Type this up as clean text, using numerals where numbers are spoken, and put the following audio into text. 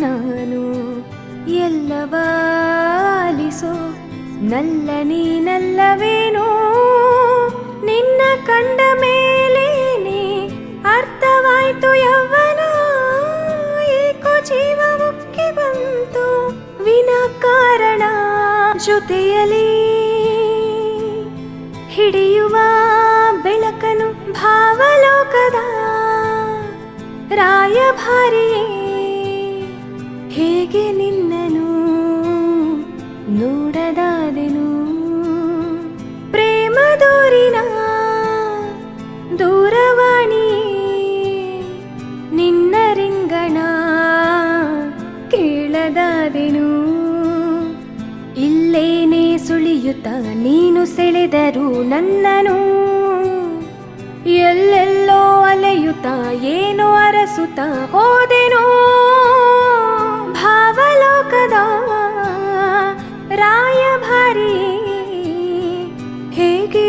ನಾನು ಎಲ್ಲವಾಲಿಸೋ ನಲ್ಲ ನೀನಲ್ಲವೇನೋ ನಿನ್ನ ಕಂಡ ಮೇಲೇನೆ ಅರ್ಥವಾಯ್ತು ಯೌವನ ಏಕೋ ಜೀವ ಮುಕ್ಕಿ ಬಂತು ವಿನಾಕಾರಣ ಜೊತೆಯಲಿ ಹಿಡಿಯುವ ಬೆಳಕನು ಭಾವಲೋಕದ ರಾಯಭಾರಿಯೇ ಹೇಗೆ ನಿನ್ನನು ನೋಡದಾದೆನು ಪ್ರೇಮ ದೂರಿನ ದೂರವಾಣಿ ನಿನ್ನ ರಿಂಗಣ ಕೇಳದಾದೆನು ಇಲ್ಲೇನೆ ಸುಳಿಯುತ್ತ ನೀನು ಸೆಳೆದರು ನನ್ನನು ಎಲ್ಲೆಲ್ಲೋ ಅಲೆಯುತ್ತ ಏನೋ ಅರಸುತ್ತ ಹೋದೆನೋ ಭಾವಲೋಕದ ರಾಯಭಾರಿ ಹೇಗೆ